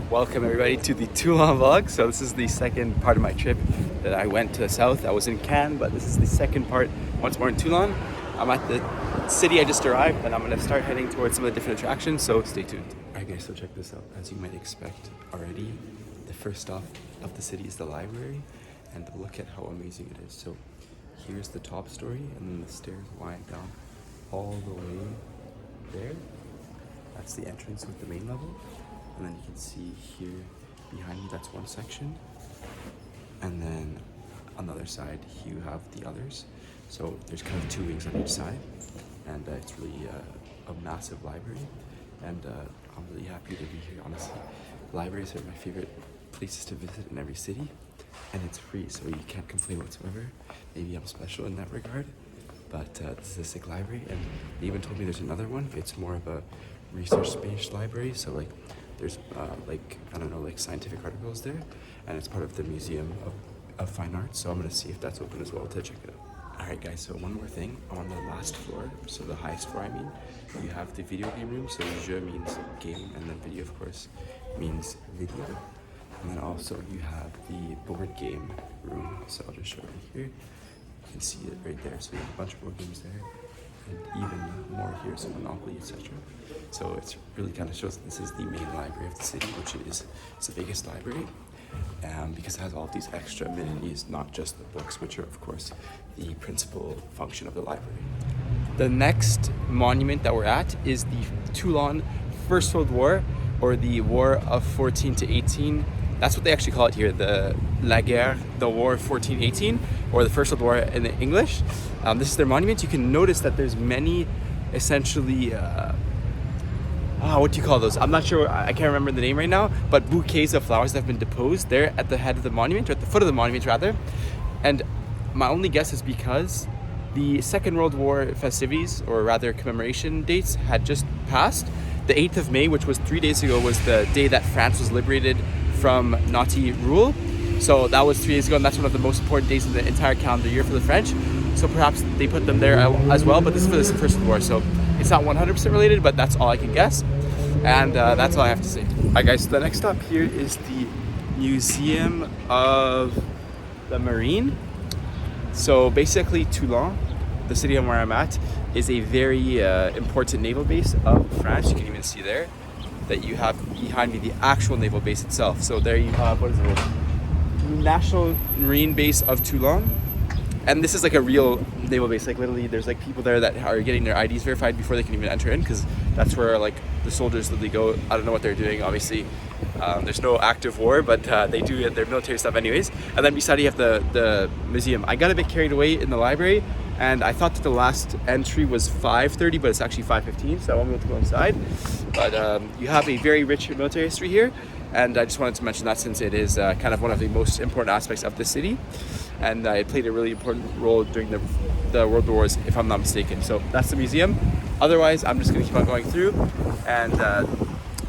Welcome everybody to the Toulon vlog. So this is the second part of my trip that I went to the south. I was in Cannes, but this is the second part once more in Toulon. I'm at the city I just arrived and I'm gonna start heading towards some of the different attractions, so stay tuned. Alright guys, so check this out. As you might expect already, the first stop of the city is the library, and look at how amazing it is. So here's the top story, and then the stairs wind down all the way there. That's the entrance with the main level. And then you can see here behind me, that's one section. And then on the other side, you have the others. So there's kind of two wings on each side. And it's really a massive library. And I'm really happy to be here, honestly. Libraries are my favorite places to visit in every city. And it's free, so you can't complain whatsoever. Maybe I'm special in that regard. But this is a sick library. And they even told me there's another one. It's more of a research-based library. So like, there's like scientific articles there, and it's part of the Museum of Fine Arts, so I'm gonna see if that's open as well to check it out. Alright guys, so one more thing, on the last floor, so the highest floor I mean, you have the video game room, so jeu means game, and then video of course means video. And then also you have the board game room, so I'll just show it here. You can see it right there, so you have a bunch of board games there, and even more here, so Monopoly, etc. So it's really kind of shows that this is the main library of the city, which is the biggest library, because it has all of these extra amenities, not just the books, which are of course the principal function of the library. The next monument that we're at is the Toulon First World War, or the War of 14 to 18. That's what they actually call it here, La Guerre, the War of 1418, or the First World War in English. This is their monument. You can notice that there's many, essentially, what do you call those? I'm not sure, I can't remember the name right now, but bouquets of flowers that have been deposed there at the head of the monument, or at the foot of the monument rather. And my only guess is because the Second World War festivities, or rather commemoration dates, had just passed. The 8th of May, which was 3 days ago, was the day that France was liberated from Nazi rule. So that was 3 days ago, and that's one of the most important days of the entire calendar year for the French. So perhaps they put them there as well, but this is for the First World War, so it's not 100% related, but that's all I can guess. And that's all I have to say. Alright guys, so the next stop here is the Museum of the Marine. So basically Toulon, the city where I'm at, is a very important naval base of France. You can even see there that you have behind me the actual naval base itself. So there you have, what is it? National Marine Base of Toulon. And this is like a real naval base. Like literally there's like people there that are getting their IDs verified before they can even enter in, because that's where like the soldiers literally go. I don't know what they're doing, obviously. There's no active war, but they do their military stuff anyways. And then beside you have the museum. I got a bit carried away in the library, and I thought that the last entry was 5:30, but it's actually 5:15, so I won't be able to go inside. But you have a very rich military history here, and I just wanted to mention that since it is kind of one of the most important aspects of the city, and it played a really important role during the World Wars, if I'm not mistaken. So that's the museum. Otherwise, I'm just going to keep on going through and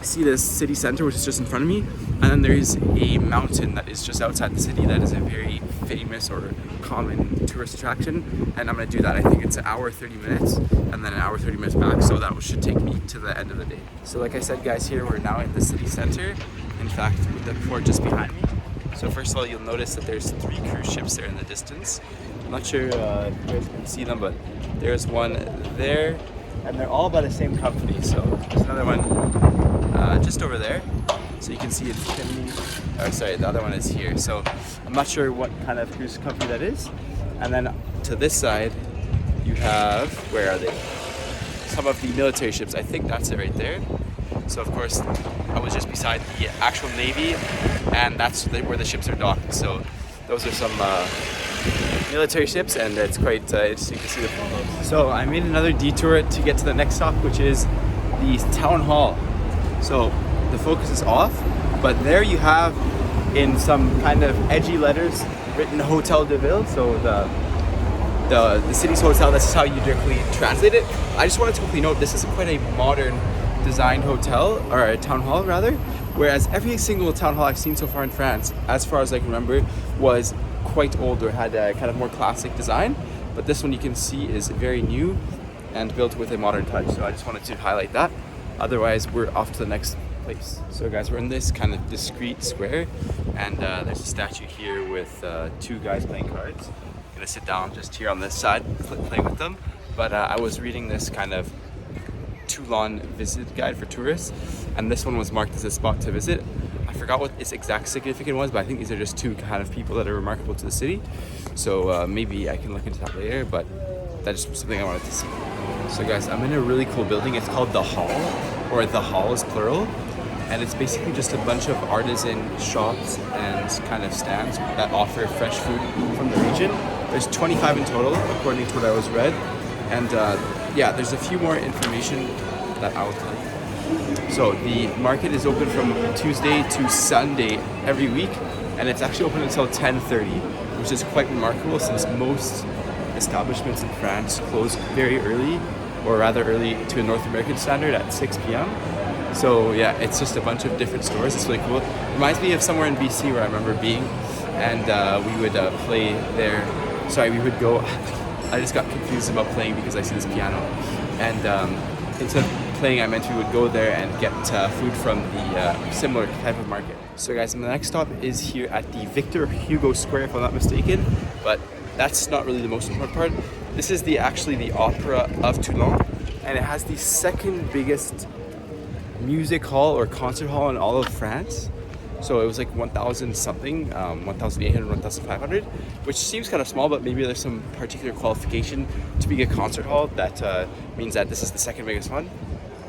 see this city center, which is just in front of me, and then there is a mountain that is just outside the city that is a very famous or common tourist attraction, and I'm going to do that. I think it's an hour 30 minutes and then an hour 30 minutes back, so that should take me to the end of the day. So like I said guys, here we're now in the city center, in fact with the port just behind me. So first of all, you'll notice that there's 3 cruise ships there in the distance. I'm not sure if you guys can see them, but there's one there, and they're all by the same company. So there's another one just over there, so you can see it's the other one is here. So I'm not sure what kind of cruise company that is. And then to this side you have, where are they, some of the military ships. I think that's it right there. So of course I was just beside the actual Navy, and that's where the ships are docked. So those are some military ships, and it's quite interesting to see the photos. So I made another detour to get to the next stop, which is the town hall. So the focus is off, but there you have in some kind of edgy letters written Hotel de Ville, so the city's hotel. This is how you directly translate it. I just wanted to quickly note this is quite a modern designed hotel, or a town hall rather, whereas every single town hall I've seen so far in France, as far as I can remember, was quite old or had a kind of more classic design. But this one you can see is very new and built with a modern touch, so I just wanted to highlight that. Otherwise, we're off to the next place. So guys, we're in this kind of discreet square, and there's a statue here with two guys playing cards. I'm gonna sit down just here on this side, play with them. But I was reading this kind of Toulon visit guide for tourists, and this one was marked as a spot to visit. I forgot what its exact significance was, but I think these are just two kind of people that are remarkable to the city. So maybe I can look into that later, but that's just something I wanted to see. So guys, I'm in a really cool building. It's called The Hall, or The Hall is plural. And it's basically just a bunch of artisan shops and kind of stands that offer fresh food from the region. There's 25 in total, according to what I was read. And yeah, there's a few more information that I'll tell you. So the market is open from Tuesday to Sunday every week, and it's actually open until 10:30, which is quite remarkable since most establishments in France close very early, or rather early to a North American standard at 6 p.m. So yeah, it's just a bunch of different stores. It's really cool. Reminds me of somewhere in BC where I remember being, and we would play there. Sorry, we would go. I just got confused about playing because I see this piano, and instead of playing, I meant we would go there and get food from the similar type of market. So guys, the next stop is here at the Victor Hugo Square, if I'm not mistaken, but that's not really the most important part. This is actually the Opera of Toulon, and it has the second biggest music hall or concert hall in all of France. So it was like 1,000 something, 1,800, 1,500, which seems kind of small, but maybe there's some particular qualification to be a concert hall that means that this is the second biggest one.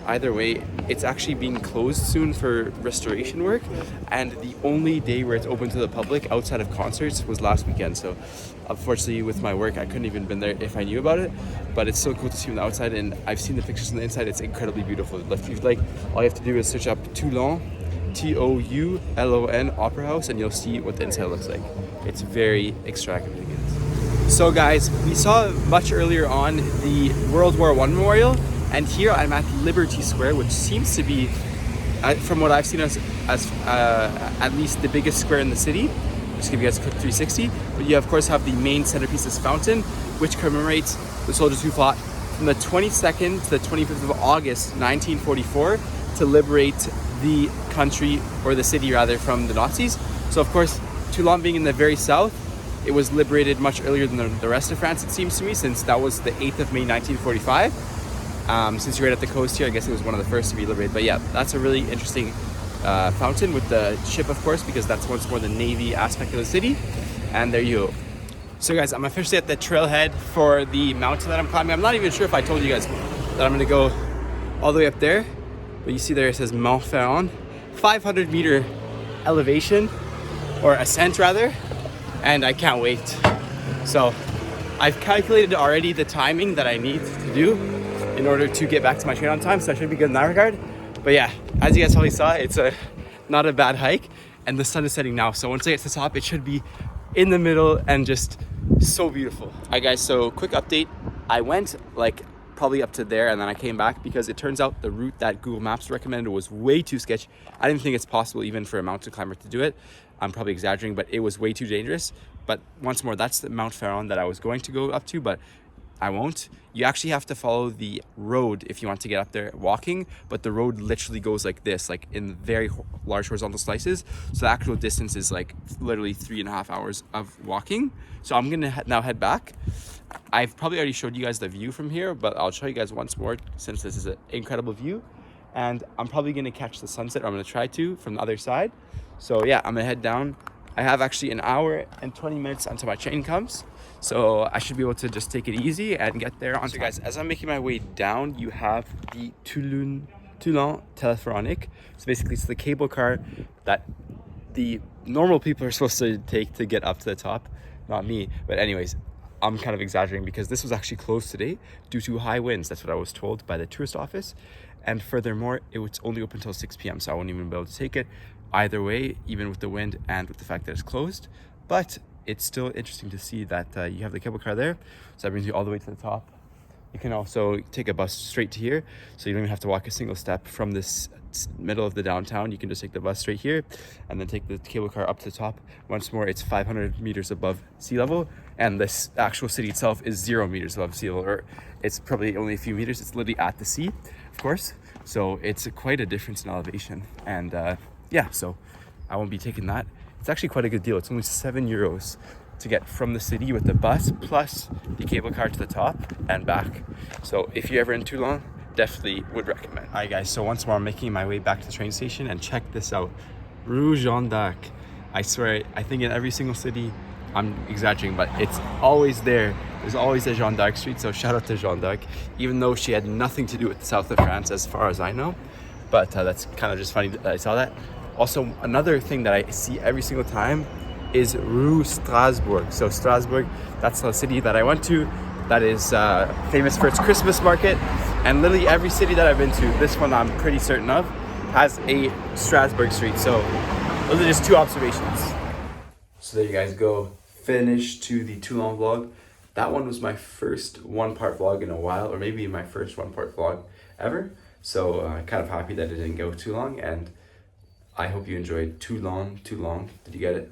Either way, it's actually being closed soon for restoration work, and the only day where it's open to the public outside of concerts was last weekend. So unfortunately with my work, I couldn't even been there if I knew about it, but it's so cool to see from the outside, and I've seen the pictures on the inside. It's incredibly beautiful. If you'd like, all you have to do is search up Toulon, Toulon Opera House, and you'll see what the inside looks like. It's very extravagant. So guys, we saw much earlier on the World War I Memorial, and here I'm at Liberty Square, which seems to be, from what I've seen, as at least the biggest square in the city. Just give you guys a quick 360. But you of course have the main centerpiece, this fountain, which commemorates the soldiers who fought from the 22nd to the 25th of August 1944 to liberate the country, or the city rather, from the Nazis. So of course, Toulon being in the very south, it was liberated much earlier than the rest of France, it seems to me, since that was the 8th of May 1945. Since you're right at the coast here, I guess it was one of the first to be liberated. But yeah, that's a really interesting fountain with the ship, of course, because that's once more the Navy aspect of the city. And there you go. So guys, I'm officially at the trailhead for the mountain that I'm climbing. I'm not even sure if I told you guys that I'm gonna go all the way up there, but you see there it says Mont Ferrand, 500 meter elevation, or ascent rather, and I can't wait. So I've calculated already the timing that I need to do in order to get back to my train on time, so I should be good in that regard. But yeah, as you guys probably saw, it's not a bad hike, and the sun is setting now, so once I get to the top, it should be in the middle and just so beautiful. Alright guys, so quick update. I went like probably up to there, and then I came back because it turns out the route that Google Maps recommended was way too sketchy. I didn't think it's possible even for a mountain climber to do it. I'm probably exaggerating, but it was way too dangerous. But once more, that's the Mount Ferrand that I was going to go up to, but I won't. You actually have to follow the road if you want to get up there walking, but the road literally goes like this, like in very large horizontal slices. So the actual distance is like literally 3.5 hours of walking. So I'm gonna now head back. I've probably already showed you guys the view from here, but I'll show you guys once more since this is an incredible view. And I'm probably gonna catch the sunset, or I'm gonna try to, from the other side. So yeah, I'm gonna head down. I have actually an hour and 20 minutes until my train comes. So I should be able to just take it easy and get there on time. So guys, as I'm making my way down, you have the Toulon Telephonic. So basically it's the cable car that the normal people are supposed to take to get up to the top, not me. But anyways, I'm kind of exaggerating because this was actually closed today due to high winds. That's what I was told by the tourist office. And furthermore, it was only open until 6 p.m. So I won't even be able to take it either way, even with the wind and with the fact that it's closed. But it's still interesting to see that you have the cable car there. So that brings you all the way to the top. You can also take a bus straight to here. So you don't even have to walk a single step from this middle of the downtown. You can just take the bus straight here and then take the cable car up to the top. Once more, it's 500 meters above sea level. And this actual city itself is 0 meters above sea level, or it's probably only a few meters. It's literally at the sea, of course. So it's quite a difference in elevation. And yeah, so I won't be taking that. It's actually quite a good deal. It's only €7 to get from the city with the bus plus the cable car to the top and back. So if you're ever in Toulon, definitely would recommend. All right guys, so once more I'm making my way back to the train station, and check this out. Rue Jeanne d'Arc. I swear, I think in every single city, I'm exaggerating, but it's always there. There's always a Jeanne d'Arc street, so shout out to Jeanne d'Arc, even though she had nothing to do with the south of France as far as I know. But that's kind of just funny that I saw that. Also, another thing that I see every single time is Rue Strasbourg. So Strasbourg, that's the city that I went to that is famous for its Christmas market. And literally every city that I've been to, this one I'm pretty certain of, has a Strasbourg street. So those are just two observations. So there you guys go. Finish to the Toulon vlog. That one was my first one-part vlog in a while, or maybe my first one-part vlog ever. So kind of happy that it didn't go too long, and I hope you enjoyed Toulon. Did you get it?